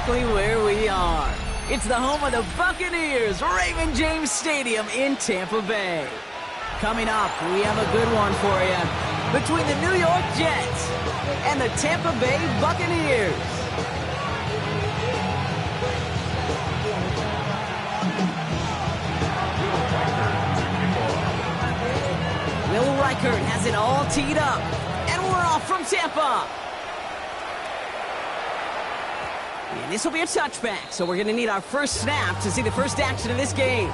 exactly where we are. It's the home of the Buccaneers, Raymond James Stadium in Tampa Bay. Coming up, we have a good one for you between the New York Jets and the Tampa Bay Buccaneers. Will Reichert has it all teed up, and we're off from Tampa. And this will be a touchback, so we're going to need our first snap to see the first action of this game.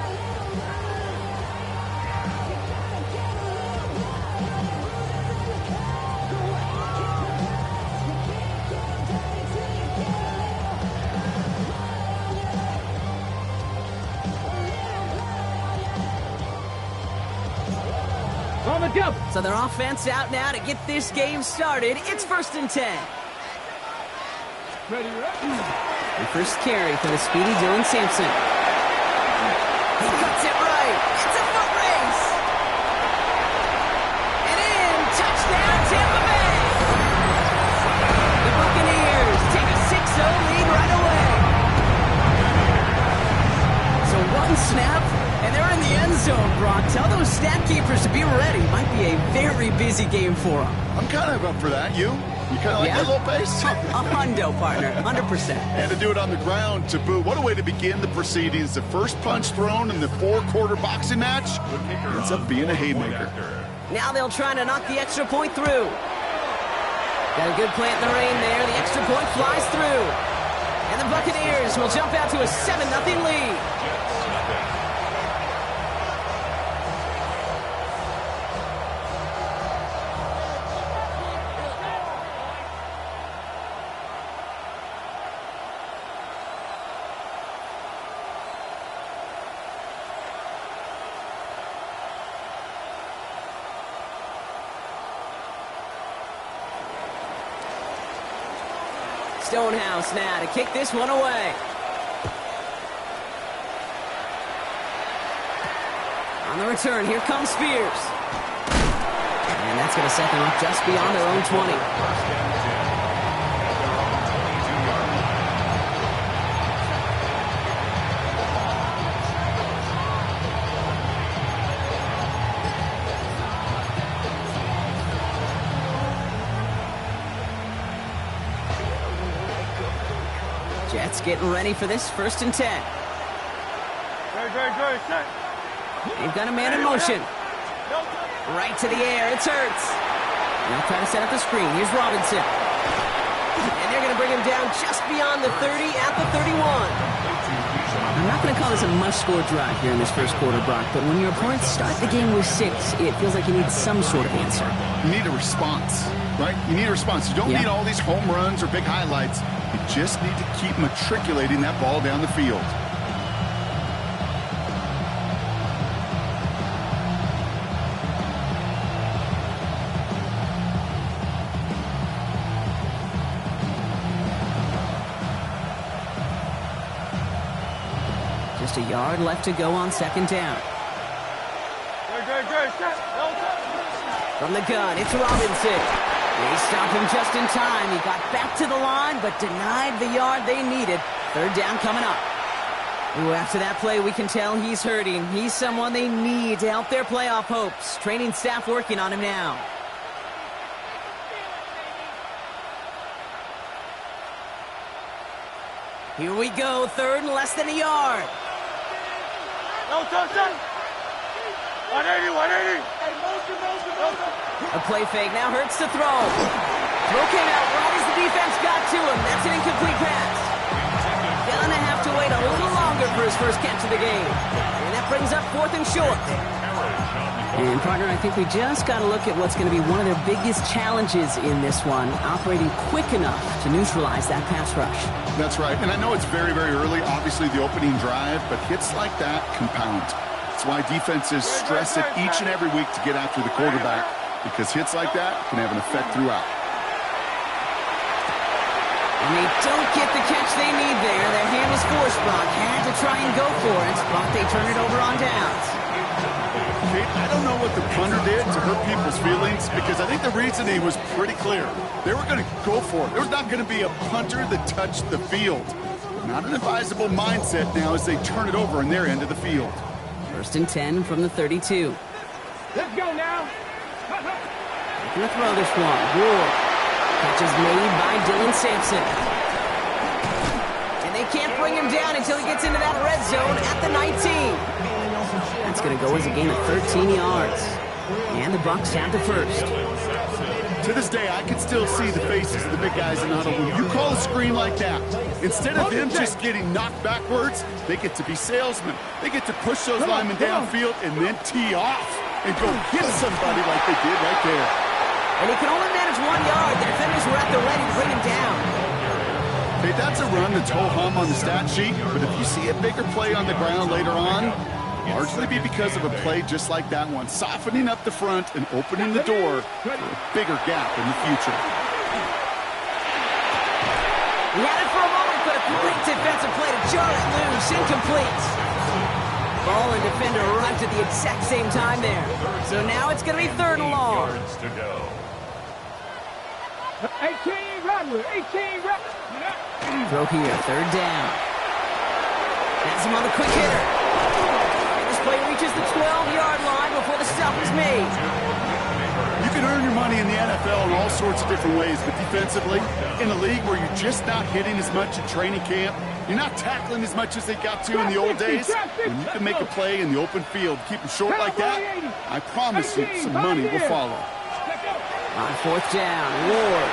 So their offense out now to get this game started. It's 1st and 10. Ready. The first carry for the speedy Dylan Sampson. He cuts it right. It's a foot race. And in. Touchdown, Tampa Bay. The Buccaneers take a 6-0 lead right away. So one snap, and they're in the end zone, Brock. Tell those stat keepers to be ready. Might be a very busy game for them. I'm kind of up for that. You kind of like that little pace? A hundo, partner. 100%. And to do it on the ground, to boot. What a way to begin the proceedings. The first punch thrown in the 4-quarter boxing match ends up being a haymaker. Now they'll try to knock the extra point through. Got a good plant in the rain there. The extra point flies through. And the Buccaneers will jump out to a 7-0 lead. Stonehouse now to kick this one away. On the return, here comes Spears. And that's going to set them up just beyond their own 20. Jets getting ready for this 1st and 10. They've got a man in motion. Right to the air. It's Hurts. They'll try to set up the screen. Here's Robinson. And they're going to bring him down just beyond the 30 at the 31. I'm not going to call this a must-score drive here in this first quarter, Brock, but when your opponents start the game with 6, it feels like you need some sort of answer. You need a response, right? You need a response. You don't need all these home runs or big highlights. You just need to keep matriculating that ball down the field. Just a yard left to go on 2nd down. From the gun, it's Robinson. They stop him just in time. He got back to the line, but denied the yard they needed. 3rd down coming up. Ooh, after that play, we can tell he's hurting. He's someone they need to help their playoff hopes. Training staff working on him now. Here we go, 3rd and less than a yard. No touchdown. 180. A play fake, now Hurts to throw. Throw came out right as the defense got to him. That's an incomplete pass. Gonna have to wait a little longer for his first catch of the game. And that brings up 4th and short. And partner, I think we just got to look at what's going to be one of their biggest challenges in this one, operating quick enough to neutralize that pass rush. That's right, and I know it's very, very early, obviously the opening drive, but hits like that compound. That's why defenses stress it each and every week to get after the quarterback, because hits like that can have an effect throughout. And they don't get the catch they need there. Their hand was forced, Brock. Had to try and go for it, but they turn it over on downs. I don't know what the punter did to hurt people's feelings, because I think the reasoning was pretty clear. They were going to go for it. There was not going to be a punter that touched the field. Not an advisable mindset now as they turn it over in their end of the field. 1st and 10 from the 32. Let's go now. Looking to throw this one. Ward. Catch is made by Dylan Sampson. And they can't bring him down until he gets into that red zone at the 19. That's going to go as a gain of 13 yards. And the Bucs have the first. To this day, I can still see the faces of the big guys in the huddle. When you call a screen like that, instead of them just getting knocked backwards, they get to be salesmen. They get to push those linemen downfield and then tee off and go hit somebody like they did right there. And he can only manage 1 yard. The defenders were at the ready to bring him down. Hey, that's a run that's ho-hum on the stat sheet, but if you see a bigger play on the ground later on, largely be because of a play just like that one, softening up the front and opening the door for a bigger gap in the future. He had it for a moment, but a great defensive play to jar it loose, incomplete. Ball and defender arrived at the exact same time there. So now it's going to be 3rd and long. 18 Rodwood, 18 Rodwood. Throw here, 3rd down. Has him on the quick hitter. This play reaches the 12-yard line before the stop is made. You can earn your money in the NFL in all sorts of different ways, but defensively, in a league where you're just not hitting as much in training camp, you're not tackling as much as they got to in the old days, when you can make a play in the open field, keep them short like that, I promise you some money will follow. On 4th down, Ward.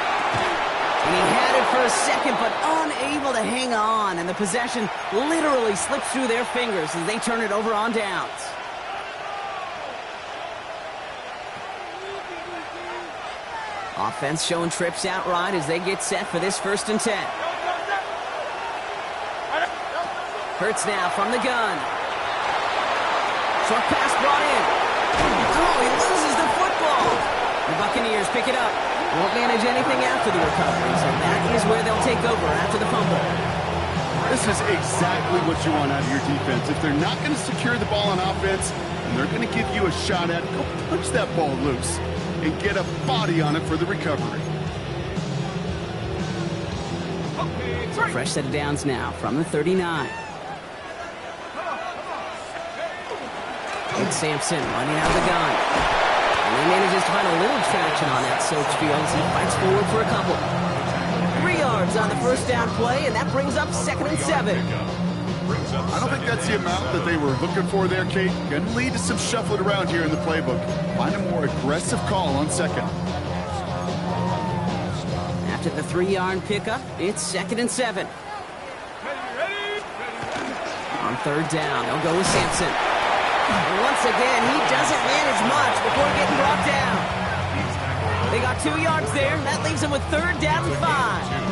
And he had it for a second, but unable to hang on, and the possession literally slips through their fingers as they turn it over on downs. Offense showing trips outright as they get set for this 1st and 10. Hurts now from the gun. Short pass brought in. Oh, he loses the football. The Buccaneers pick it up. Won't manage anything after the recovery, so that is where they'll take over after the fumble. This is exactly what you want out of your defense. If they're not going to secure the ball on offense, and they're going to give you a shot at it, go punch that ball loose and get a body on it for the recovery. Fresh set of downs now from the 39. And Sampson running out of the gun. And he manages to find a little traction on that soaked field as he fights forward for a couple. 3 yards on the 1st down play, and that brings up 2nd and 7. I don't think that's the amount that they were looking for there, Kate. Going to lead to some shuffling around here in the playbook. Find a more aggressive call on 2nd. After the 3-yard pickup, it's 2nd and 7. On 3rd down, they'll go with Sampson. And once again, he doesn't manage much before getting brought down. They got 2 yards there. That leaves them with 3rd down and 5.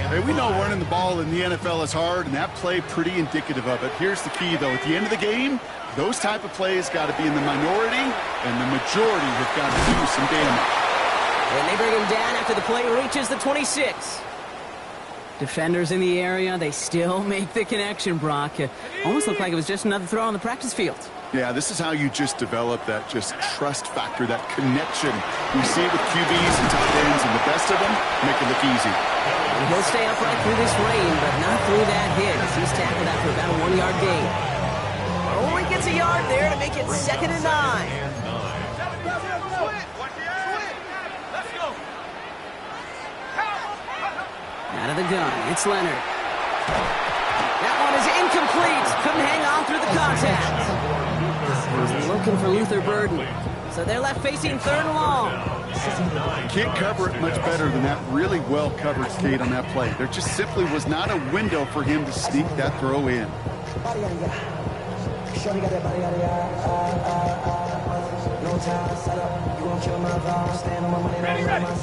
Hey, we know running the ball in the NFL is hard, and that play pretty indicative of it. Here's the key, though. At the end of the game, those type of plays got to be in the minority, and the majority have got to do some damage. And they bring him down after the play reaches the 26. Defenders in the area, they still make the connection, Brock. It almost looked like it was just another throw on the practice field. Yeah, this is how you just develop that just trust factor, that connection. We see it with QBs and tight ends, and the best of them make it look easy. And he'll stay upright through this rain, but not through that hit as he's tackled after about a 1-yard gain. Only gets a yard there to make it 2nd and 9. Out of the gun, it's Leonard. That one is incomplete. Couldn't hang on through the contact. He was looking for Luther Burden. So they're left facing 3rd and long. Can't cover it much better than that really well covered skate on that play. There just simply was not a window for him to sneak that throw in.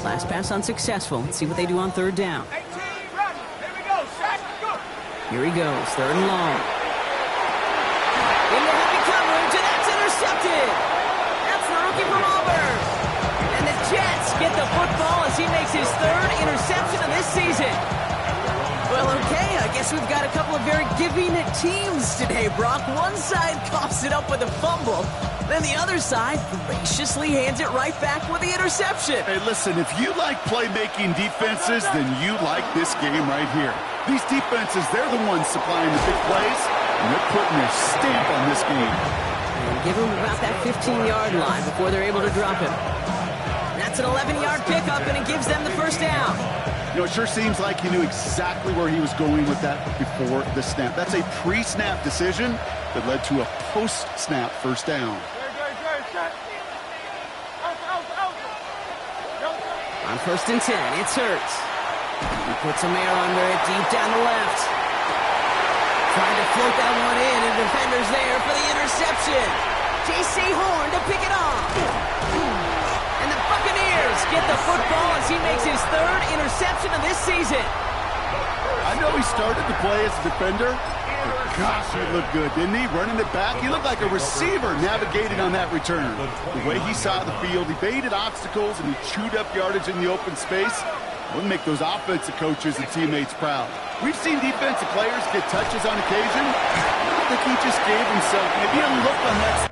Last pass unsuccessful. Let's see what they do on 3rd down. Here he goes, 3rd and long. Into heavy coverage, and that's intercepted. That's the rookie from Auburn. And the Jets get the football as he makes his 3rd interception of this season. Well, a Okay, I guess we've got a couple of very giving teams today, Brock. One side coughs it up with a fumble, then the other side graciously hands it right back with the interception. Hey, listen, if you like playmaking defenses, then you like this game right here. These defenses, they're the ones supplying the big plays, and they're putting their stamp on this game. And give him about that 15-yard line before they're able to drop him. That's an 11-yard pickup, and it gives them the first down. You know, it sure seems like he knew exactly where he was going with that before the snap. That's a pre-snap decision that led to a post-snap first down. On 1st and 10, it's Hurts. He puts some air under it deep down the left. Trying to float that one in, and the defender's there for the interception. J.C. Horn to pick it off. And the Buccaneers get the football as he makes his 3rd interception of this season. I know he started the play as a defender, but gosh, he looked good, didn't he? Running it back, he looked like a receiver navigating on that return. The way he saw the field, he baited obstacles, and he chewed up yardage in the open space. Wouldn't make those offensive coaches and teammates proud. We've seen defensive players get touches on occasion. I don't think he just gave himself maybe a look on that.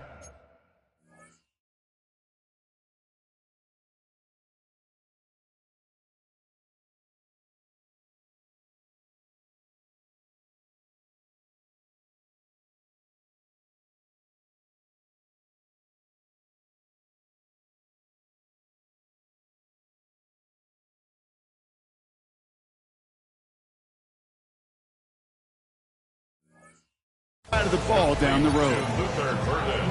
Out of the ball down the road. Luther Burden.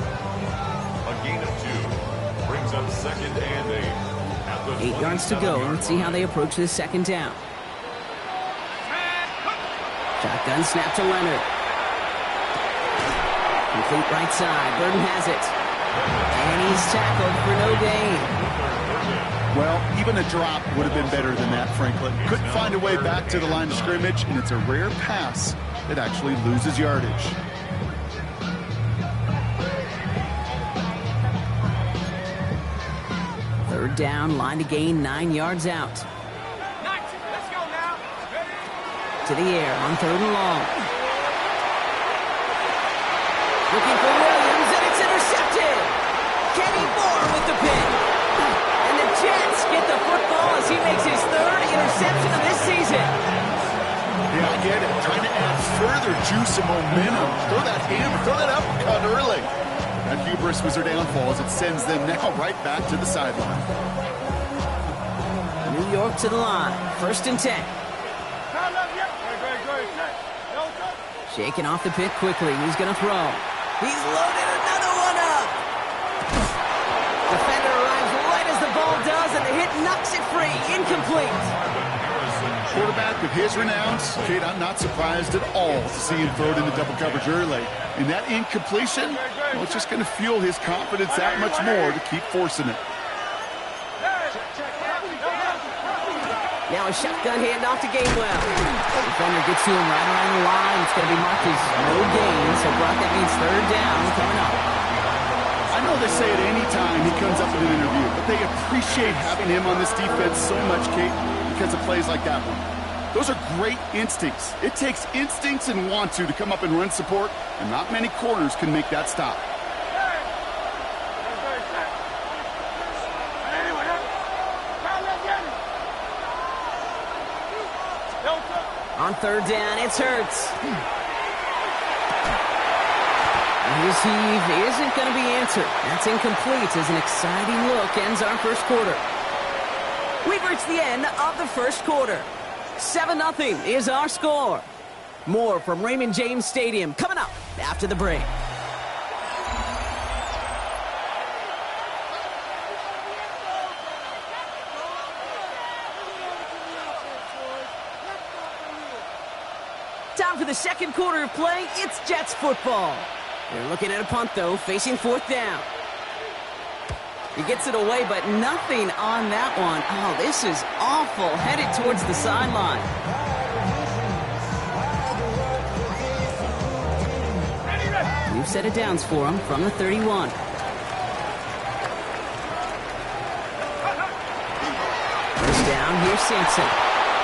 A gain of 2 brings up 2nd and 8. At the 8 yards to go. Let's see how they approach this 2nd down. Shotgun snap to Leonard. Complete right side. Burden has it. And he's tackled for no gain. Well, even a drop would have been better than that, Franklin. Couldn't find a way back to the line of scrimmage, and it's a rare pass that actually loses yardage. Third down, line to gain 9 yards out. Let's go now. To the air on 3rd and long. Looking for Williams, and it's intercepted. Kenny Moore with the pick. And the Jets get the football as he makes his 3rd interception of this season. Yeah, I get it. Trying to add further juice and momentum. Throw that hammer, throw that uppercut early. That hubris was their downfall as it sends them now right back to the sideline. New York to the line. 1st and 10. Shaking off the pick quickly. He's going to throw. He's loaded another one up. Defender arrives right as the ball does, and the hit knocks it free. Incomplete. Quarterback of his renounce, Kate, I'm not surprised at all to see him throw it into double coverage early. And that incompletion, well, it's just going to fuel his confidence that much more to keep forcing it. Now a shotgun handoff to Gainwell. Defender gets to him right around the line. It's going to be marked as no gain, so Brock, that means 3rd down coming up. I know they say it any time he comes up in an interview, but they appreciate having him on this defense so much, Kate, because of plays like that one. Those are great instincts. It takes instincts and want to come up and run support, and not many corners can make that stop. On 3rd down, it's Hurts. His heave isn't going to be answered. That's incomplete as an exciting look ends our 1st quarter. We've reached the end of the 1st quarter. 7-0 is our score. More from Raymond James Stadium coming up after the break. Time for the 2nd quarter of play. It's Jets football. They're looking at a punt, though, facing 4th down. He gets it away, but nothing on that one. Oh, this is awful. Headed towards the sideline. New set of downs for him from the 31. First down, here's Sampson.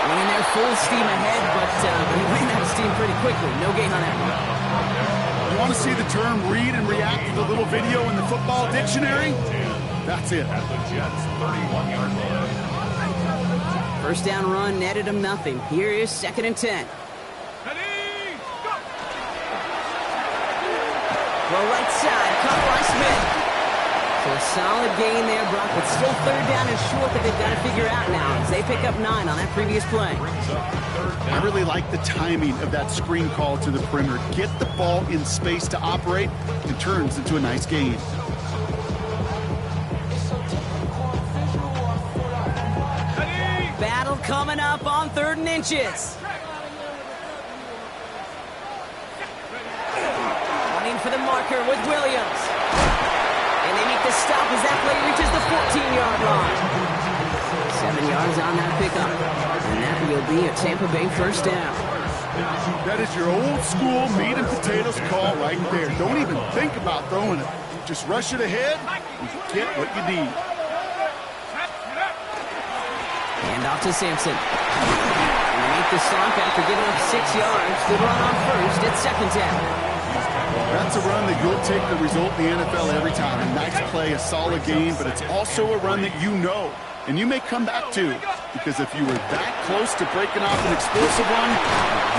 Running there full steam ahead, but he ran out of steam pretty quickly. No gain on that one. You want to see the term read and react to the little video in the football dictionary? That's it. At the Jets' 31-yard line. First down run netted him nothing. Here is 2nd and 10. Well, right side, caught by Smith. So a solid gain there, Brock, but still 3rd down and short that they've got to figure out now as they pick up 9 on that previous play. I really like the timing of that screen call to the perimeter. Get the ball in space to operate, and turns into a nice gain. Battle coming up on 3rd and inches. Running for the marker with Williams. And they make the stop as that play reaches the 14-yard line. 7 yards on that pickup. And that will be a Tampa Bay first down. That is your old school meat and potatoes call right there. Don't even think about throwing it. Just rush it ahead and get what you need. Hand off to Sampson. And they make the stop after giving up 6 yards. Good run on first. It's 2nd down. That's a run that you'll take the result in the NFL every time. A nice play, a solid game, but it's also a run that you know. And you may come back to, because if you were that close to breaking off an explosive run,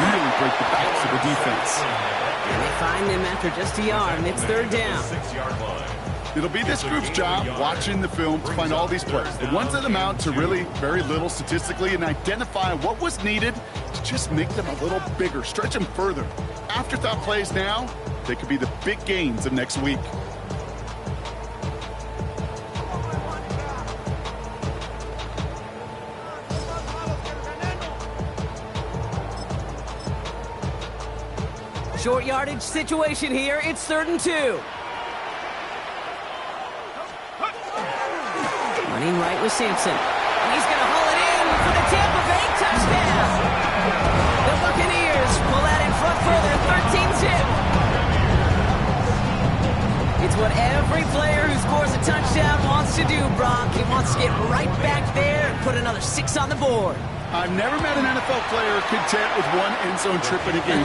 you really break the backs of the defense. And they find him after just a yard, and it's 3rd down. 6-yard line. It'll be this group's job watching the film to find all these plays. The ones that amount to really very little statistically and identify what was needed to just make them a little bigger, stretch them further. Afterthought plays now, they could be the big gains of next week. Short yardage situation here. It's 3rd and 2. Running right with Sampson. And he's going to haul it in for the Tampa Bay touchdown. The Buccaneers pull that in front further, 13-2. It's what every player who scores a touchdown wants to do, Brock. He wants to get right back there and put another 6 on the board. I've never met an NFL player content with one end zone trip in a game.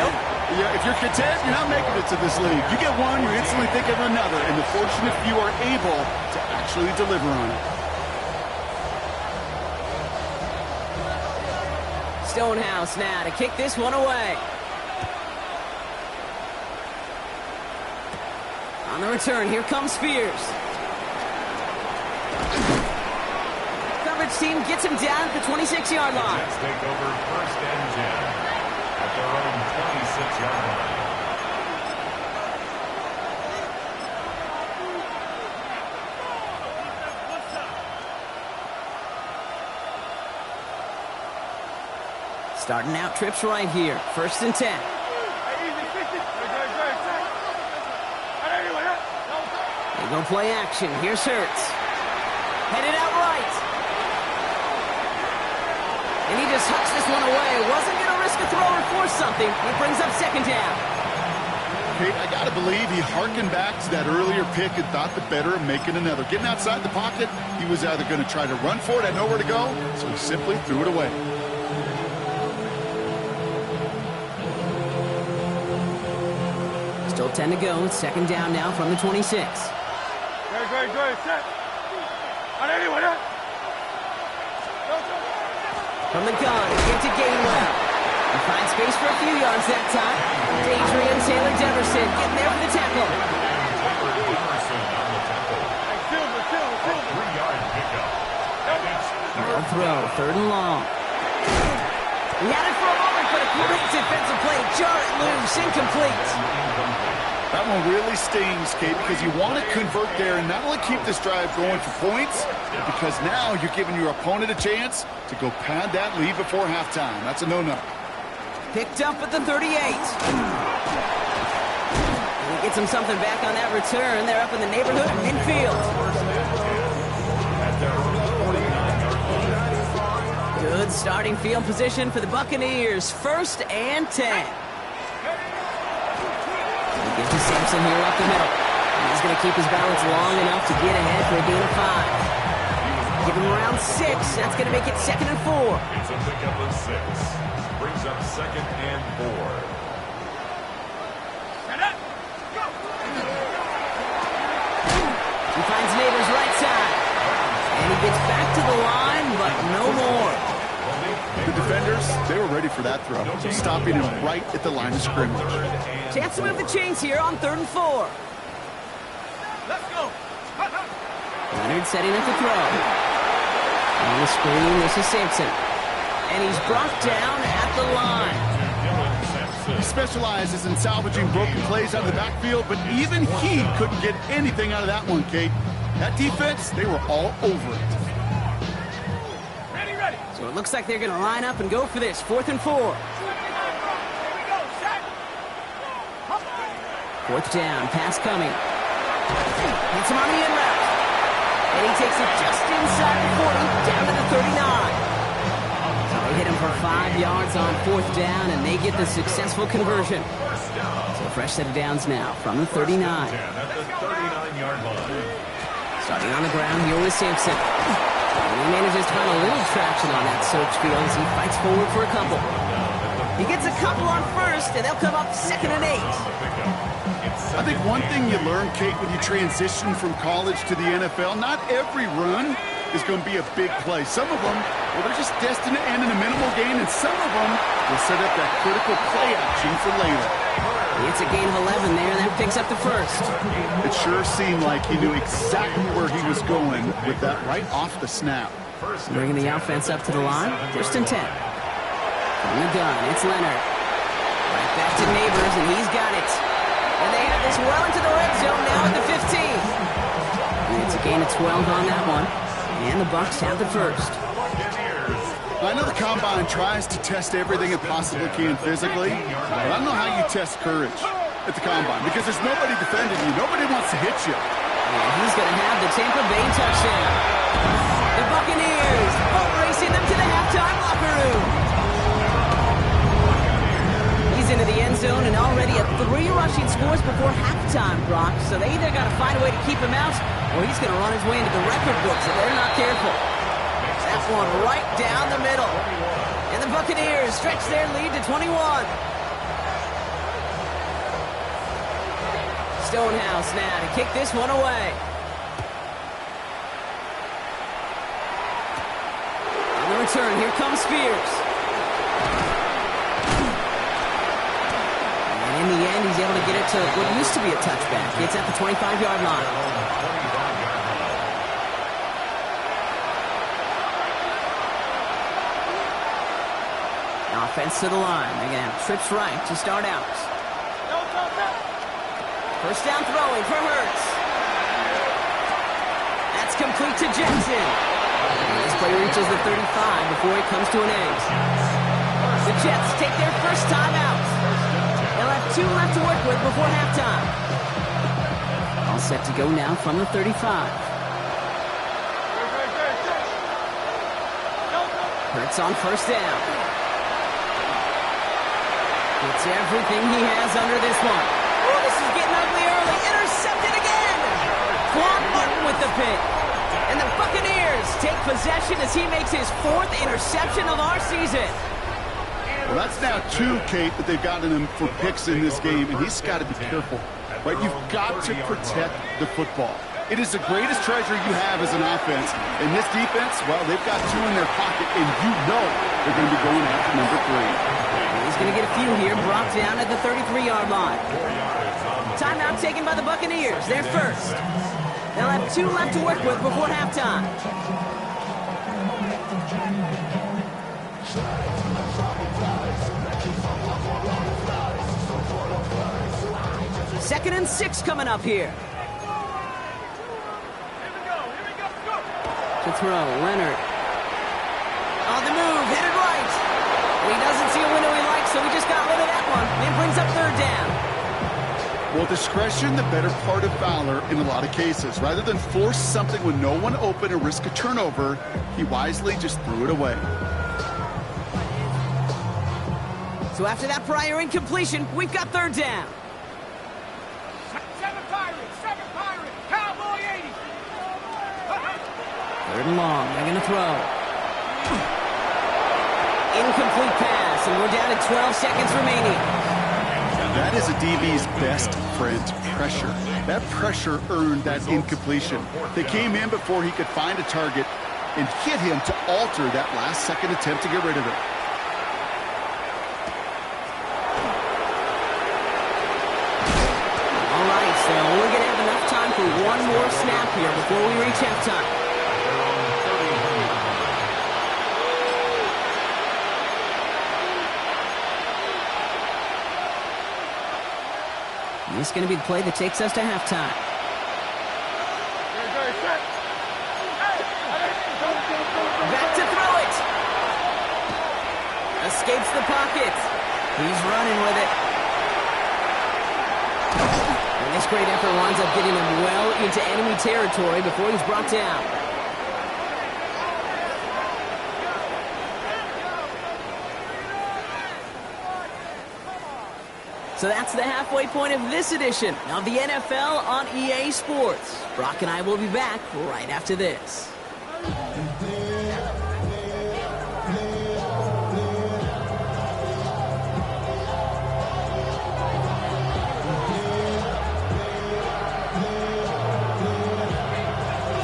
Nope. Yeah, if you're content, you're not making it to this league. You get one, you instantly think of another, and the fortunate few are able to actually deliver on it. Stonehouse now to kick this one away. On the return, here comes Spears. Coverage team gets him down at the 26-yard line. Jets take over 1st and 10 at their own 26-yard line. Starting out trips right here. 1st and 10. They go play action. Here's Hurts. Headed out right. And he just hucks this one away. Wasn't going to risk a throw or force something. It brings up 2nd down. Kate, I got to believe he harkened back to that earlier pick and thought the better of making another. Getting outside the pocket, he was either going to try to run for it, had nowhere to go, so he simply threw it away. Still 10 to go. 2nd down now from the 26. From the gun, into Gainwell. He finds space for a few yards that time. Adrian Taylor-Deverson getting there for the tackle. No throw, 3rd and long. He had it for a moment, but a great defensive play. Jar it loose, incomplete. That one really stings, Kate, because you want to convert there and not only keep this drive going for points, because now you're giving your opponent a chance to go pad that lead before halftime. That's a no-no. Picked up at the 38. And he gets him something back on that return. They're up in the neighborhood of midfield. Good starting field position for the Buccaneers. 1st and 10. He gives to Sampson here up the middle. And he's going to keep his balance long enough to get ahead for a gain of 5. Give him around 6. That's going to make it 2nd and 4. It's a pickup of 6. Brings up 2nd and 4. He finds Neighbors right side. And he gets back to the line, but no more. The defenders, they were ready for that throw, stopping him right at the line of scrimmage. Chance to move the chains here on 3rd and 4. Let's go. Leonard setting up the throw. On the screen, this is Sampson. And he's brought down at the line. He specializes in salvaging broken plays out of the backfield, but even he couldn't get anything out of that one, Kate. That defense, they were all over it. Ready. So it looks like they're going to line up and go for this. 4th and 4. 4th down, pass coming. Hits him on the in route. And he takes it just inside the 40, down to the 39. So they hit him for 5 yards on 4th down, and they get the successful conversion. So a fresh set of downs now from the 39. At the 39-yard line. Starting on the ground here with Sampson. And he manages to find a little traction on that search field as he fights forward for a couple. He gets a couple on 1st, and they'll come up 2nd and 8. I think one thing you learn, Kate, when you transition from college to the NFL, not every run is going to be a big play. Some of them, well, they're just destined to end in a minimal gain, and some of them will set up that critical play action for later. It's a gain of 11 there, and that picks up the 1st. It sure seemed like he knew exactly where he was going with that right off the snap. Bringing the offense up to the line. 1st and 10. From the gun, it's Leonard. Right back to Neighbors, and he's got it. And they have this well into the red zone now at the 15. And it's a gain of 12 on that one. And the Bucs have the 1st. I know the Combine tries to test everything it possibly can physically, but I don't know how you test courage at the Combine because there's nobody defending you. Nobody wants to hit you. And he's going to have the Tampa Bay touchdown. The Buccaneers boat racing them to the halftime locker room. He's into the end zone and already at 3 rushing scores before halftime, Brock. So they either got to find a way to keep him out or he's going to run his way into the record books if they're not careful. That one right down the middle. And the Buccaneers stretch their lead to 21. Stonehouse now to kick this one away. On the return, here comes Spears. And in the end, he's able to get it to what used to be a touchback. It's at the 25-yard line. Offense to the line. They're going to have trips right to start out. 1st down throwing for Hurts. That's complete to Jackson. And this play reaches the 35 before it comes to an end. The Jets take their 1st time out. They'll have 2 left to work with before halftime. All set to go now from the 35. Hurts on 1st down. It's everything he has under this one. Oh, this is getting ugly early. Intercepted again. Quan Martin with the pick. And the Buccaneers take possession as he makes his 4th interception of our season. Well, that's now 2, Kate, that they've gotten him for picks in this game, and he's got to be careful. Right? You've got to protect the football. It is the greatest treasure you have as an offense. And this defense, well, they've got 2 in their pocket, and you know they're going to be going after number 3. He's going to get a few here, brought down at the 33-yard line. Timeout taken by the Buccaneers, their 1st. They'll have 2 left to work with before halftime. Second and 6 coming up here. To throw, Leonard. On the move, headed right. He doesn't see a window he likes, so he just got rid of that one. And brings up 3rd down. Well, discretion, the better part of valor in a lot of cases. Rather than force something with no one open and risk a turnover, he wisely just threw it away. So after that prior incompletion, we've got 3rd down. 7 Pirates, Cowboy 80. Third and long. They're going to throw. Incomplete pass, and we're down to 12 seconds remaining. That is a DB's best friend, pressure. That pressure earned that incompletion. They came in before he could find a target and hit him to alter that last-second attempt to get rid of it. All right, so we're going to have enough time for one more snap here before we reach halftime. This is going to be the play that takes us to halftime. Back to throw it. Escapes the pocket. He's running with it. And this great effort winds up getting him well into enemy territory before he's brought down. So that's the halfway point of this edition of the NFL on EA Sports. Brock and I will be back right after this.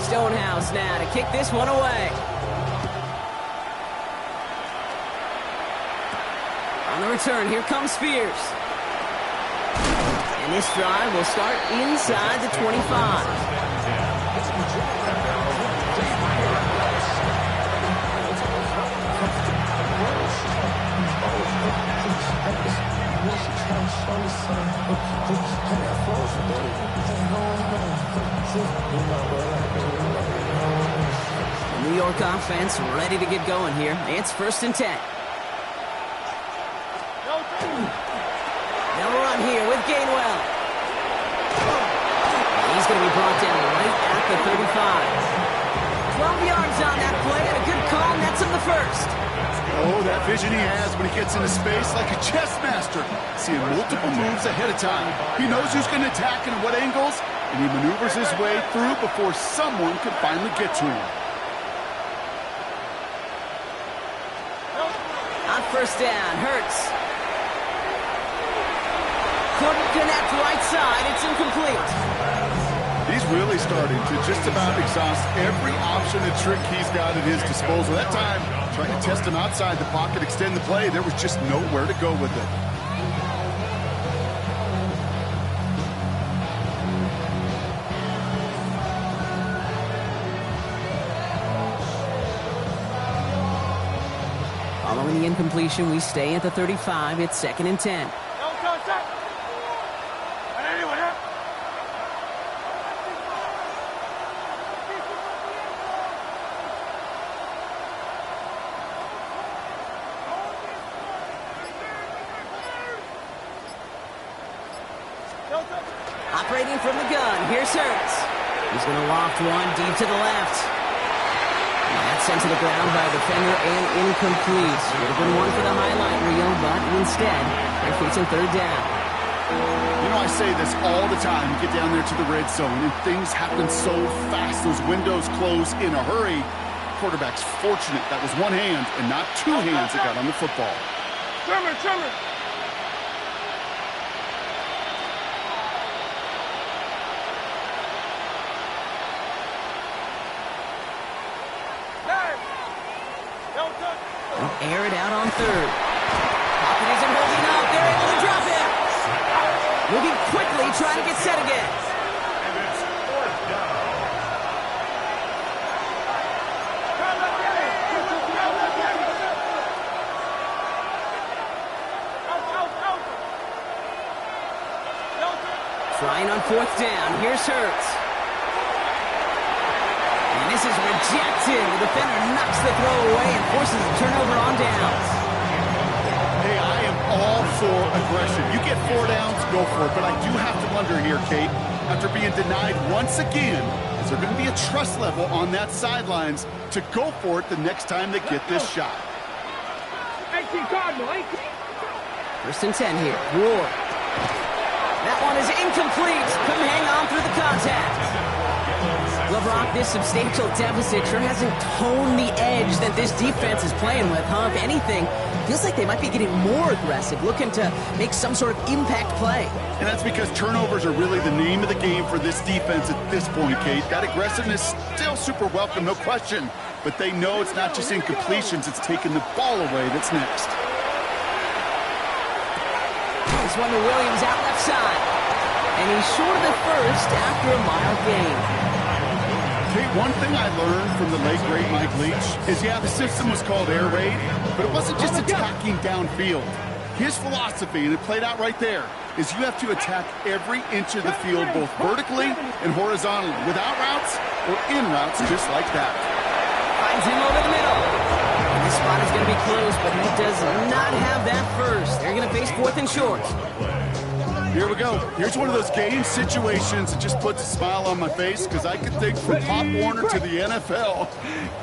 Stonehouse now to kick this one away. On the return, here comes Spears. And this drive will start inside the 25. The New York offense ready to get going here. It's 1st and 10. They'll run here with Gainwell. He's going to be brought down right at the 35. 12 yards on that play, and a good call nets him the first. Oh, that vision he has when he gets into space like a chess master. Seeing multiple moves ahead of time. He knows who's going to attack and what angles, and he maneuvers his way through before someone can finally get to him. On 1st down, Hurts. Couldn't connect right side. It's incomplete. He's really starting to just about exhaust every option and trick he's got at his disposal. That time, trying to test him outside the pocket, extend the play, there was just nowhere to go with it. Following the incompletion, we stay at the 35. It's 2nd and 10. Operating from the gun, here's Hurts. He's going to loft one deep to the left. And that's sent to the ground by a defender and incomplete. Would have been one for the highlight reel, but instead, they're facing 3rd down. You know, I say this all the time. You get down there to the red zone, and things happen so fast. Those windows close in a hurry. Quarterback's fortunate that was one hand and not two hands that got on the football. Trimmer. Air it out on 3rd. Pocket isn't holding up. They're able to drop it. Moving quickly, trying to get set again. And it's 4th down. Trying on 4th down. Here's Hurts. And this is rejected. The defender knocks the throw away and forces a turnover on downs. Hey, I am all for aggression. You get 4 downs, go for it. But I do have to wonder here, Kate, after being denied once again, is there going to be a trust level on that sidelines to go for it the next time they get this shot? 18 Cardinal, 18. 1st and 10 here. Ward. That one is incomplete. Couldn't hang on through the contact. Well, Brock, this substantial deficit sure hasn't toned the edge that this defense is playing with, huh? If anything, feels like they might be getting more aggressive, looking to make some sort of impact play. And that's because turnovers are really the name of the game for this defense at this point, Kate. That aggressiveness still super welcome, no question. But they know it's not just incompletions, it's taking the ball away that's next. This one to Williams out left side. And he's short of the first after a mile gain. Kate, one thing I learned from the late, great Mike Leach is, yeah, the system was called air raid, but it wasn't just attacking downfield. His philosophy, and it played out right there, is you have to attack every inch of the field, both vertically and horizontally, without routes or in routes, just like that. Finds him over the middle. And this spot is going to be close, but he does not have that first. They're going to face 4th and short. Here we go. Here's one of those game situations that just puts a smile on my face, because I could think from Pop Warner to the NFL,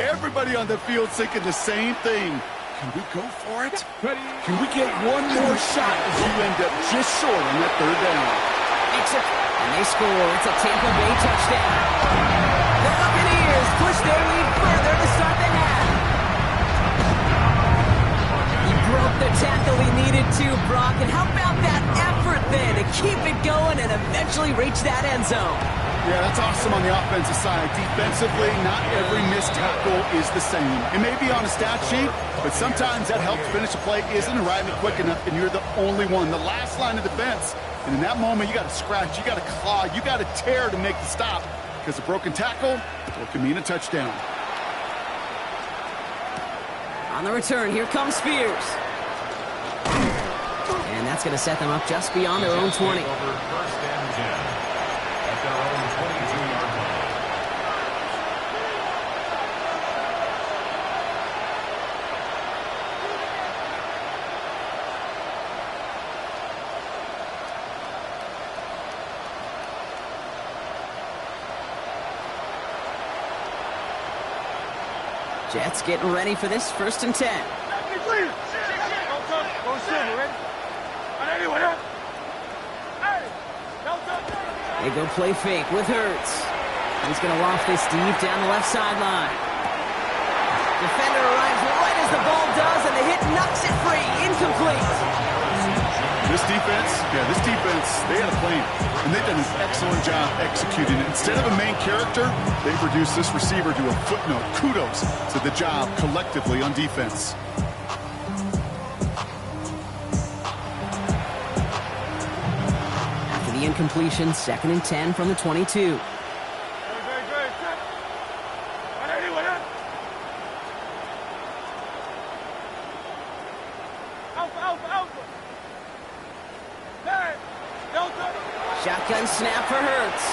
everybody on the field thinking the same thing. Can we go for it? Can we get one more shot if you end up just short on that 3rd down? Makes it, and they score. It's a Tampa Bay touchdown. The Buccaneers push their lead further to start the half. He broke the tackle he needed to, Brock. And how about that effort then to keep it going and eventually reach that end zone? Yeah, that's awesome on the offensive side. Defensively, not every missed tackle is the same. It may be on a stat sheet, but sometimes that help to finish a play isn't arriving quick enough, and you're the only one, the last line of defense. And in that moment, you got to scratch, you got to claw, you got to tear to make the stop, because a broken tackle, well, can mean a touchdown. On the return, here comes Spears. And that's going to set them up just beyond their own 20. First and 10 at their own 22-yard line. Jets getting ready for this 1st and 10. They go play fake with Hurts. He's going to loft this deep down the left sideline. Defender arrives right as the ball does, and the hit knocks it free. Incomplete. This defense, they had a plan, and they've done an excellent job executing it. Instead of a main character, they've reduced this receiver to a footnote. Kudos to the job collectively on defense. After the incompletion, 2nd and 10 from the 22. Shotgun snap for Hurts.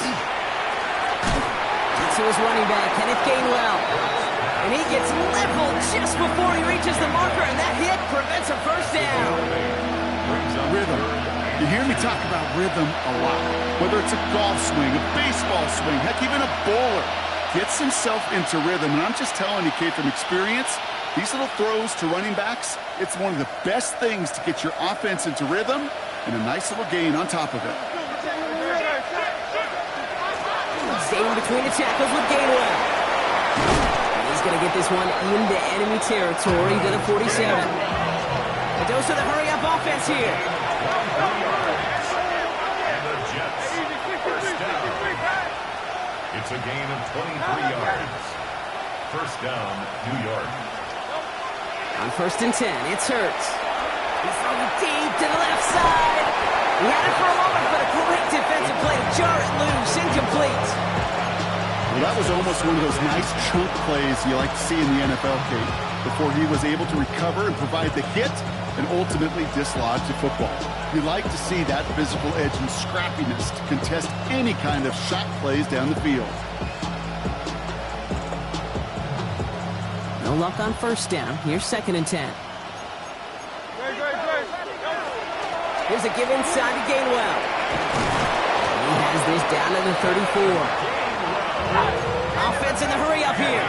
Gets to his running back, Kenneth Gainwell. And he gets leveled just before he reaches the marker, and that hit prevents a first down. Rhythm. You hear me talk about rhythm a lot. Whether it's a golf swing, a baseball swing, heck, even a bowler gets himself into rhythm. And I'm just telling you, Kate, from experience, these little throws to running backs, it's one of the best things to get your offense into rhythm and a nice little gain on top of it. Staying between the tackles with Gainwell. And he's going to get this one into enemy territory to the 47. A dose of the hurry-up offense here. And the Jets, first down. It's a gain of 23 yards. First down, New York. On 1st and 10, it's Hurts. He's throwing deep to the left side. He had it for a moment, but a great defensive play to jar it loose, incomplete. Well, that was almost one of those nice chunk plays you like to see in the NFL, Kate, before he was able to recover and provide the hit and ultimately dislodge the football. You like to see that physical edge and scrappiness to contest any kind of shot plays down the field. No luck on 1st down. Here's 2nd and 10. Here's a give inside to Gainwell. He has this down to the 34. Offense in the hurry up here.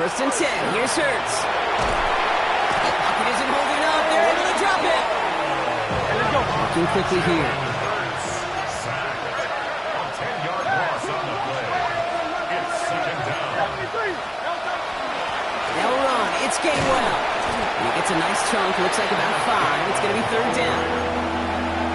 1st and 10. Here's Hurts. Pocket isn't holding up. They're able to drop it. Looking quickly here. Gainwell. He gets a nice chunk. Looks like about 5. It's going to be third down.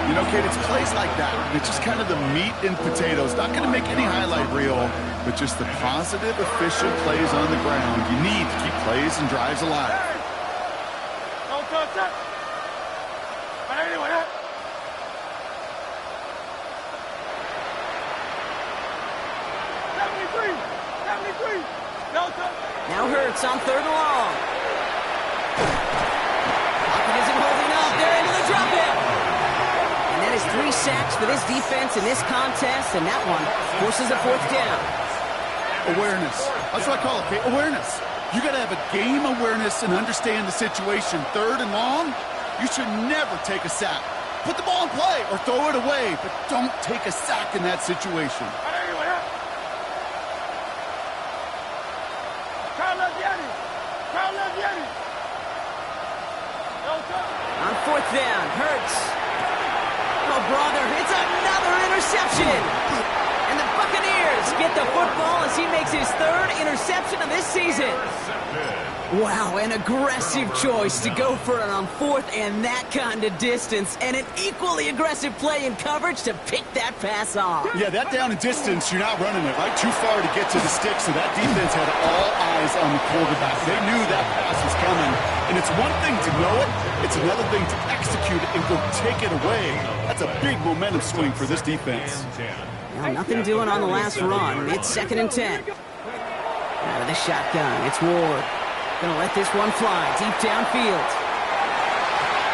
You know, Kate, it's plays like that. It's just kind of the meat and potatoes. Not going to make any highlight reel, but just the positive, efficient plays on the ground. You need to keep plays and drives alive. Don't touch that. But anyway, that. 73. Don't touch. Now Hurts on third and long. Pocket isn't holding up. They're into the drop in. And that is 3 sacks for this defense in this contest, and that one forces a fourth down. Awareness. That's what I call it, Kate. Awareness. You got to have a game awareness and understand the situation. Third and long, you should never take a sack. Put the ball in play or throw it away, but don't take a sack in that situation. But anyway, that. Carlos Yeti. Don't touch. On fourth down, Hurts. Oh, brother, it's another interception. And the Buccaneers get the football as he makes his 3rd interception of this season. Wow, an aggressive choice to go for it on 4th and that kind of distance. And an equally aggressive play in coverage to pick that pass off. Yeah, that down and distance, you're not running it right too far to get to the stick, so that defense had all eyes on the quarterback. They knew that pass was coming. And it's one thing to know it, it's another thing to execute it and go take it away. That's a big momentum swing for this defense. Well, nothing doing on the last run. It's 2nd and 10. Out of the shotgun, it's Ward. Gonna let this one fly deep downfield.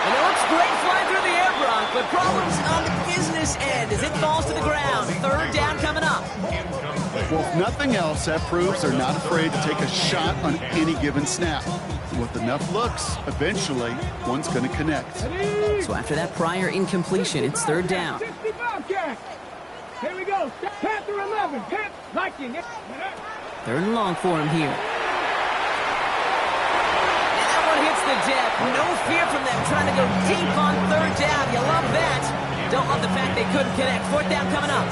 And it looks great flying through the air, Bronk, but problems on the business end as it falls to the ground. 3rd down coming up. Well, if nothing else, that proves they're not afraid to take a shot on any given snap. With enough looks, eventually, one's going to connect. So after that prior incompletion, it's 3rd down. 60 Bobcats. Here we go. Panther 11. Liking it. 3rd and long for him here. And that one hits the deck. No fear from them trying to go deep on 3rd down. You love that. Don't love the fact they couldn't connect. 4th down coming up.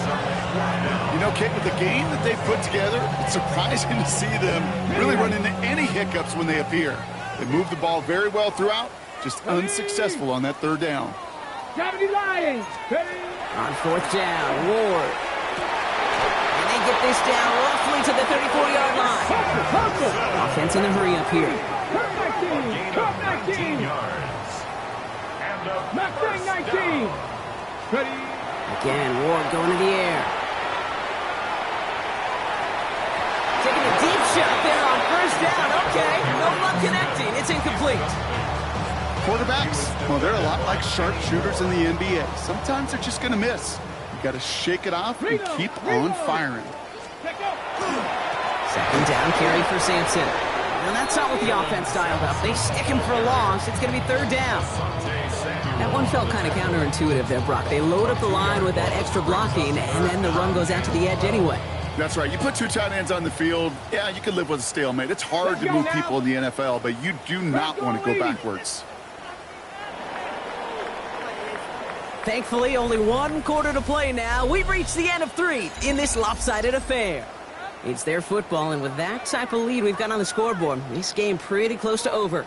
You know, Kate, with the game that they've put together, it's surprising to see them really run into any hiccups when they appear. They move the ball very well throughout, just unsuccessful on that 3rd down. 70 Lions. On 4th down, Ward. And they get this down roughly to the 34-yard line. Offense in the hurry up here. Cup 19. Mustang 19. Ready. Again, Ward going to the air. Taking a deep shot there on 1st down. Okay, no luck connecting. It's incomplete. Quarterbacks, well, they're a lot like sharpshooters in the NBA. Sometimes they're just going to miss. You got to shake it off and keep on firing. 2nd down carry for Sampson. Now that's not what the offense dialed up. They stick him for a loss. It's going to be 3rd down. That one felt kind of counterintuitive there, Brock. They load up the line with that extra blocking, and then the run goes out to the edge anyway. That's right. You put 2 tight ends on the field, yeah, you can live with a stalemate. It's hard to move people in the NFL, but you do not want to go backwards. Thankfully, only 1 quarter to play now. We've reached the end of 3 in this lopsided affair. It's their football, and with that type of lead we've got on the scoreboard, this game pretty close to over.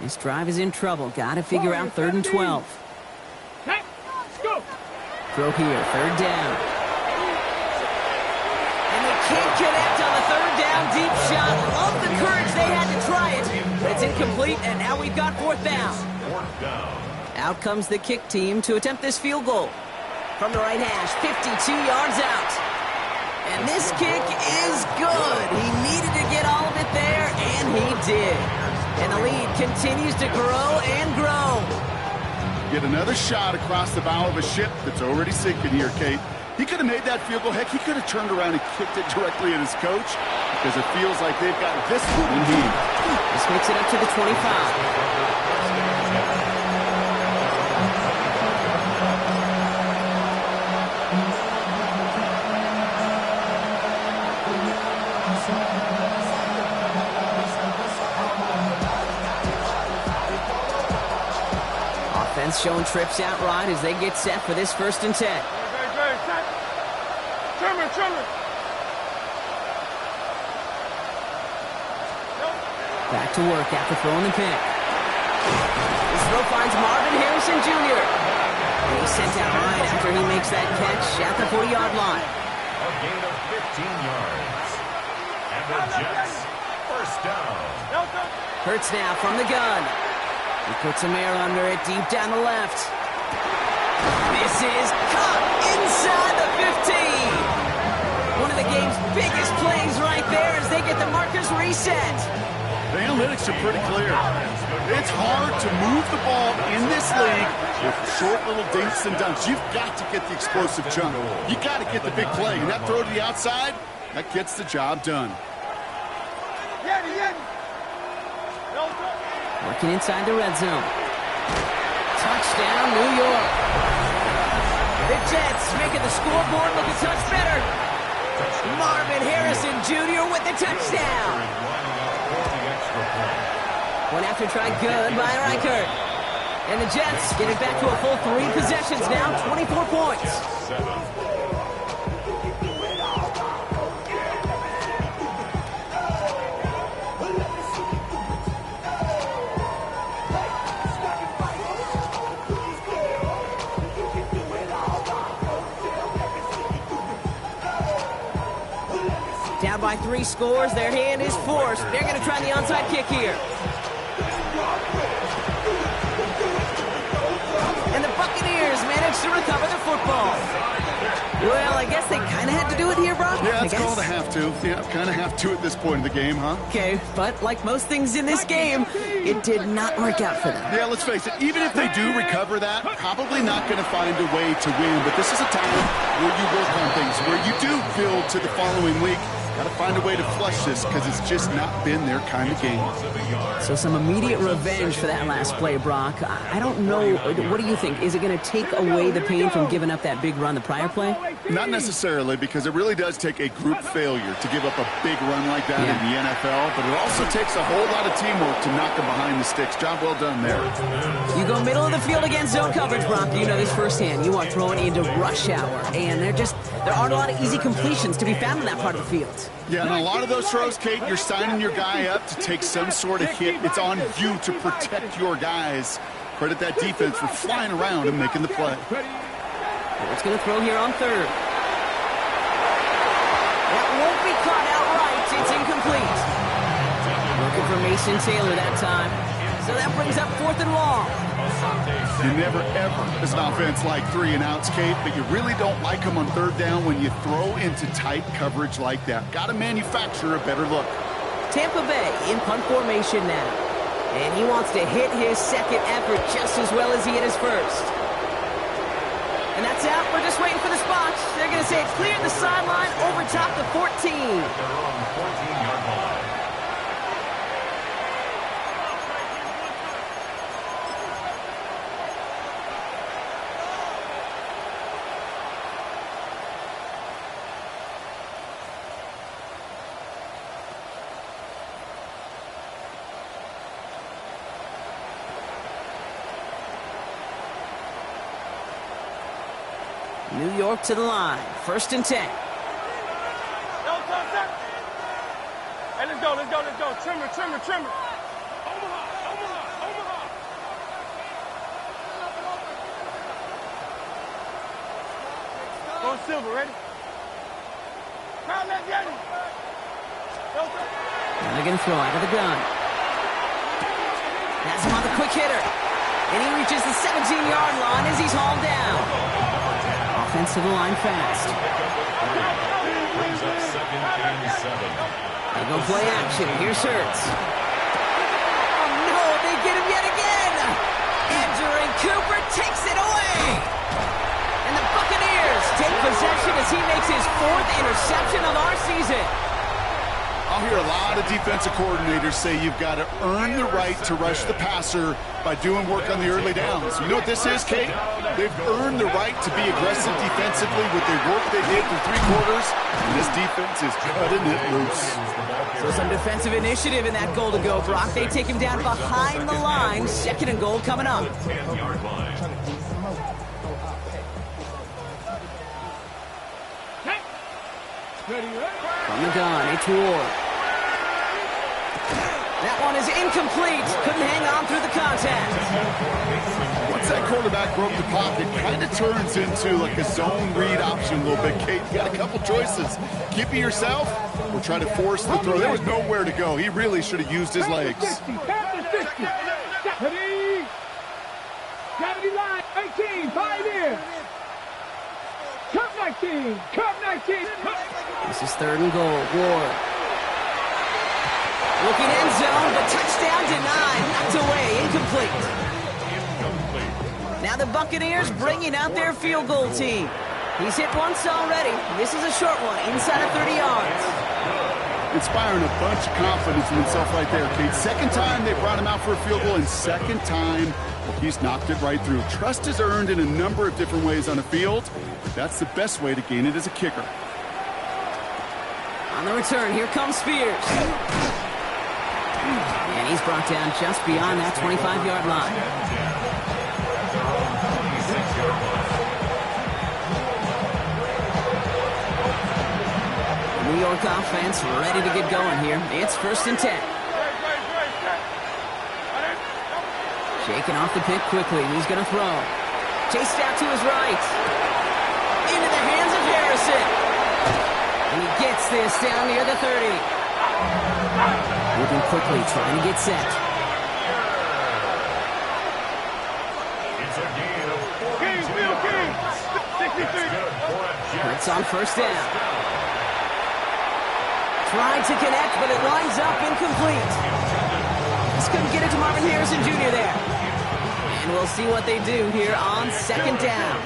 This drive is in trouble. Got to figure out 3rd and 12. Let's go. Throw here, 3rd down. And they can't connect on the 3rd down deep shot. Love the courage they had to try it. But it's incomplete, and now we've got 4th down. Out comes the kick team to attempt this field goal. From the right hash, 52 yards out. And this kick is good. He needed to get all of it there, and he did. And the lead continues to grow and grow. Get another shot across the bow of a ship that's already sinking here, Kate. He could have made that field goal. Heck, he could have turned around and kicked it directly at his coach because it feels like they've got this one in hand. This makes it up to the 25. Offense showing trips out right as they get set for this 1st and 10. Sherman. Back to work after throwing the pick. This throw finds Marvin Harrison Jr. And he's sent out right after he makes that catch at the 40-yard line. A gain of 15 yards. And the Jets, first down. Hurts now from the gun. He puts some air under it deep down the left. This is caught inside the 15. One of the game's biggest plays right there as they get the markers reset. The analytics are pretty clear. It's hard to move the ball in this league with short little dinks and dunks. You've got to get the explosive jump. You got to get the big play. And that throw to the outside, that gets the job done. Working inside the red zone. Touchdown, New York. The Jets making the scoreboard look a touch better. Marvin Harrison Jr. with the touchdown. One after try good by Reichert. And the Jets get it back to a full 3 possessions now, 24 points. Down by 3 scores, their hand is forced. They're going to try the onside kick here. And the Buccaneers manage to recover the football. Well, I guess they kind of had to do it here, Brock. Yeah, it's called a have to. Yeah, kind of have to at this point in the game, huh? Okay, but like most things in this game, it did not work out for them. Yeah, let's face it, even if they do recover that, probably not going to find a way to win. But this is a time where you work on things, where you do build to the following week. Got to find a way to flush this because it's just not been their kind of game. So some immediate revenge for that last play, Brock. I don't know. What do you think? Is it going to take away the pain from giving up that big run the prior play? Not necessarily, because it really does take a group failure to give up a big run like that in the NFL, but it also takes a whole lot of teamwork to knock them behind the sticks. Job well done there. You go middle of the field against zone coverage, Brock. You know this firsthand. You are throwing into rush hour, and there aren't a lot of easy completions to be found in that part of the field. Yeah, and a lot of those throws, Kate, you're signing your guy up to take some sort of hit. It's on you to protect your guys. Credit that defense for flying around and making the play. It's going to throw here on third. That won't be caught outright. It's incomplete. Looking for Mason Taylor that time. So that brings up 4th and long. You never, ever, as an offense, like 3 and outs, Kate, but you really don't like them on 3rd down when you throw into tight coverage like that. Got to manufacture a better look. Tampa Bay in punt formation now. And he wants to hit his second effort just as well as he hit his first. And that's out. We're just waiting for the spot. They're going to say it's cleared the sideline over top the 14. They're on the 14-yard line. New York to the line. 1st and 10. Hey, let's go. Trimmer. Omaha. Going silver, ready? Now let's get him. Now they're going to throw out of the gun. Has him on the quick hitter. And he reaches the 17-yard line as he's hauled down. Offensive line fast. They go play action. Here's Hurts. Oh, no, they get him yet again. Andrew Cooper takes it away. And the Buccaneers take possession as he makes his 4th interception of our season. I'll hear a lot of defensive coordinators say you've got to earn the right to rush the passer by doing work on the early downs. You know what this is, Kate? They've earned the right to be aggressive defensively with the work they did through 3 quarters, and this defense is cutting it loose. So some defensive initiative in that goal to go, Brock. They take him down behind the line. 2nd and goal coming up. 10-yard line. From the gun, it's Ward. That one is incomplete. Couldn't hang on through the contact. Once that quarterback broke the pocket, kind of turns into like a zone read option a little bit, Kate. You got a couple choices. Keep it yourself or try to force the throw. There was nowhere to go. He really should have used his legs. 50, Panther 50. Ready? Gravity line, 18, 5 in. Cup 19, Cup 19. This is 3rd and goal. Ward. Looking end zone, but touchdown denied. Knocked away, incomplete. Now the Buccaneers bringing out their field goal team. He's hit once already. This is a short one, inside of 30 yards. Inspiring a bunch of confidence in himself right there, Kate. Second time they brought him out for a field goal, and second time he's knocked it right through. Trust is earned in a number of different ways on the field. That's the best way to gain it as a kicker. On the return, here comes Spears. And he's brought down just beyond that 25-yard line. New York offense ready to get going here. It's 1st and 10. Shaking off the pick quickly. He's going to throw. Chased out to his right. Into the hands of Harrison. And he gets this down near the 30. Moving quickly, trying to get set. It's a gain of 42 yards. That's good for a Jets. It's on 1st down. Tried to connect, but it lines up incomplete. Just couldn't get it to Marvin Harrison Jr. there. And we'll see what they do here on 2nd down.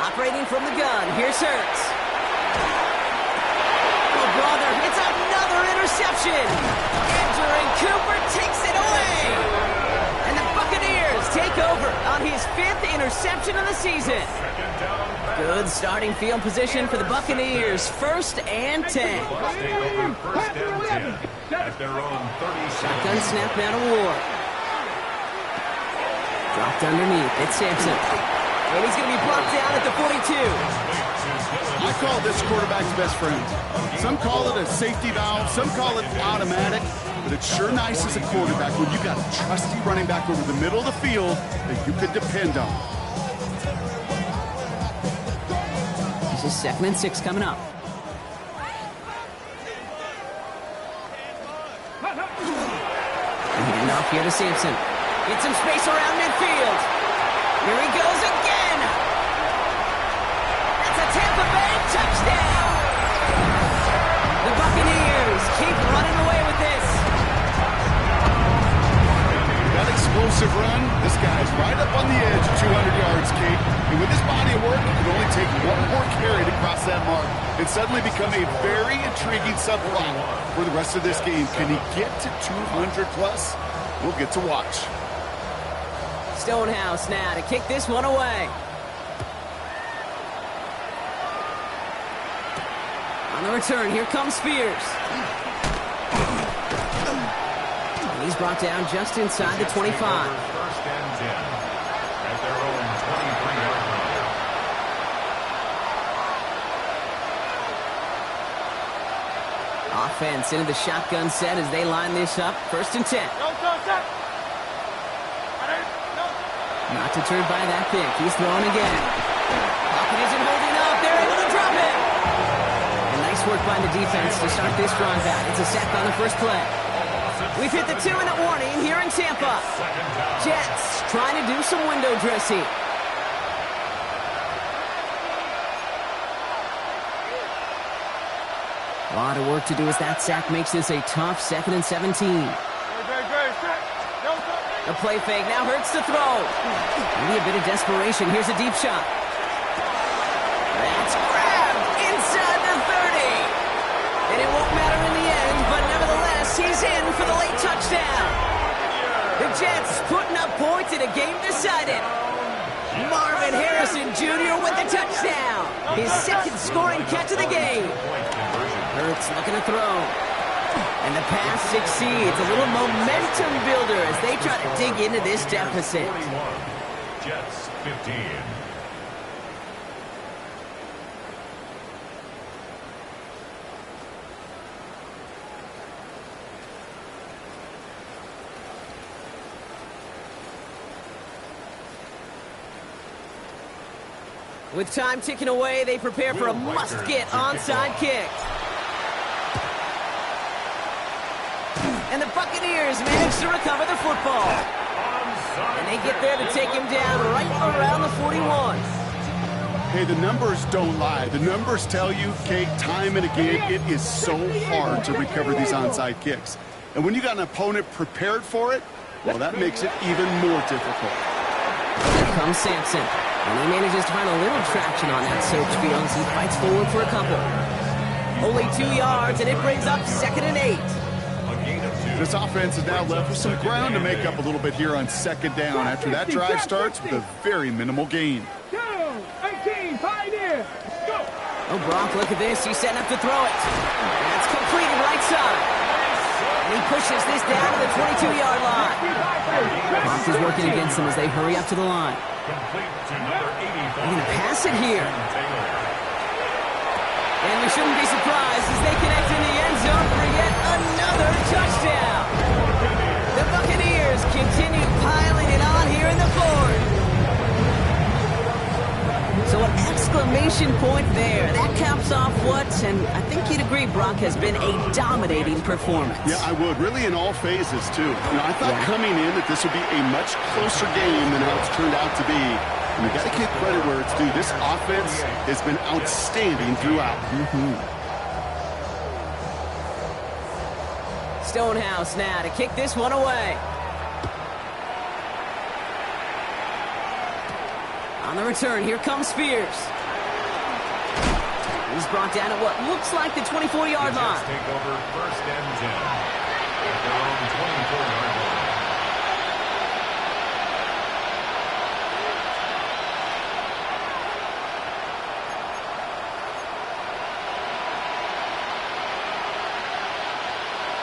Operating from the gun, here's Hurts. Oh, brother, it's another interception. Andrew Cooper takes it away. And the Buccaneers take over on his 5th interception of the season. Good starting field position for the Buccaneers. 1st and 10. Stay over 1st and 10 at their own 30. Shotgun snap now to Ward. Dropped underneath. It's Sampson. And he's going to be brought down at the 42. I call this quarterback's best friend. Some call it a safety valve, some call it automatic, but it's sure nice as a quarterback when you got a trusty running back over the middle of the field that you can depend on. This is 2nd and 6 coming up. And hand off here to Sampson. Get some space around midfield. Here he goes again. That's a Tampa Bay touchdown. The Buccaneers keep running away with this. That explosive run, this guy's right up on the edge of 200 yards, Kate. And with his body of work, it could only take one more carry to cross that mark and suddenly become a very intriguing subplot for the rest of this game. Can he get to 200 plus? We'll get to watch. Stonehouse now to kick this one away. On the return, here comes Spears. And he's brought down just inside the 25. 1st and 10 at their own 23-yard line. Offense into the shotgun set as they line this up. 1st and 10. Not deterred by that pick. He's throwing again. Pocket isn't holding up. They're able to drop it. And nice work by the defense to start this drive out. It's a sack on the first play. We've hit the 2-minute warning here in Tampa. Jets trying to do some window dressing. A lot of work to do as that sack makes this a tough 2nd and 17. A play fake now Hurts to throw. Maybe a bit of desperation. Here's a deep shot. That's grabbed inside the 30. And it won't matter in the end, but nevertheless, he's in for the late touchdown. The Jets putting up points in a game decided. Marvin Harrison Jr. with the touchdown. His 2nd scoring catch of the game. Hurts looking to throw. And the pass succeeds. A little momentum builder as they try to dig into this deficit. 41, Jets 15. With time ticking away, they prepare for a must-get onside kick. And the Buccaneers manage to recover the football. And they get there to take him down right around the 41. Hey, the numbers don't lie. The numbers tell you, Kate, time and again, it is so hard to recover these onside kicks. And when you got an opponent prepared for it, well, that makes it even more difficult. Here comes Sampson. And he manages to find a little traction on that search field as he fights forward for a couple. Only 2 yards, and it brings up 2nd and 8. This offense is now left with some ground to make up a little bit here on 2nd down after that drive starts with a very minimal gain. 18, Pioneer. Go. Oh, Brock, look at this. He's setting up to throw it. That's completed right side. And he pushes this down to the 22-yard line. Brock is working against them as they hurry up to the line. They're going to pass it here. And we shouldn't be surprised as they connect in the end zone for yet another touchdown. The Buccaneers continue piling it on here in the fourth. So an exclamation point there. That caps off what, and I think you'd agree, Brock, has been a dominating performance. Yeah, I would. Really in all phases, too. You know, I thought coming in that this would be a much closer game than how it's turned out to be. And you got to give credit where it's due. This offense has been outstanding throughout. Stonehouse now to kick this one away. On the return, here comes Spears. He's brought down at what looks like the 24-yard line. Take over 1st and 10 at their own 24-yard line.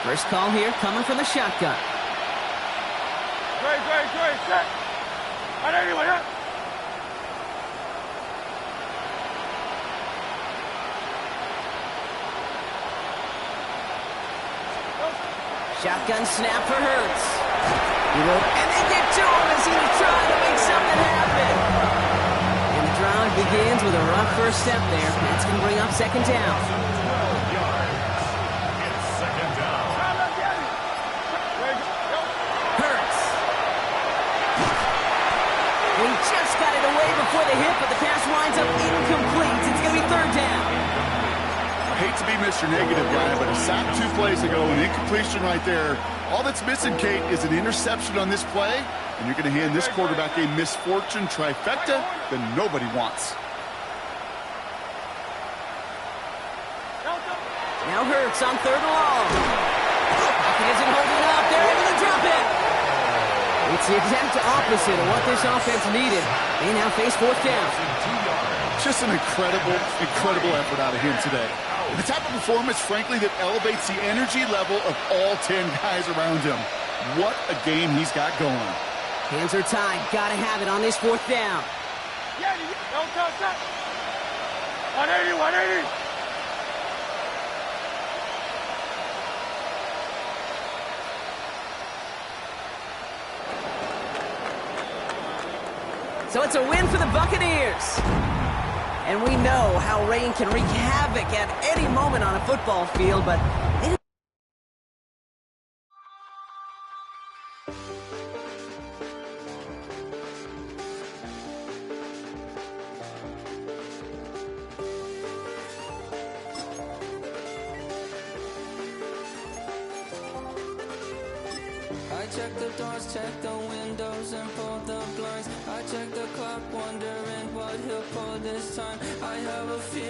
First call here coming from the shotgun. Great, set. On anyone, yeah. Shotgun snap for Hurts. And they get to him as he was trying to make something happen. And the drive begins with a rough first step there. That's going to bring up 2nd down. 12 yards. It's 2nd down. Hurts. He just got it away before the hit, but the pass winds up incomplete. It's going to be 3rd down. I hate to be Mr. Negative guy, but a sack 2 plays ago, an incompletion right there. All that's missing, Kate, is an interception on this play, and you're going to hand this quarterback a misfortune trifecta that nobody wants. Now Hurts on 3rd and long. He isn't holding it up. They're able to drop it. It's the exact opposite of what this offense needed. They now face 4th down. Just an incredible effort out of him today. The type of performance, frankly, that elevates the energy level of all 10 guys around him. What a game he's got going. Hands are tied. Got to have it on this 4th down. Yeah, don't touch that. 180. So it's a win for the Buccaneers. And we know how rain can wreak havoc at any moment on a football field, but they didn't. I check the doors, check the windows, and pull the blinds. I check the clock, wondering what he'll pull this time. I have a fear.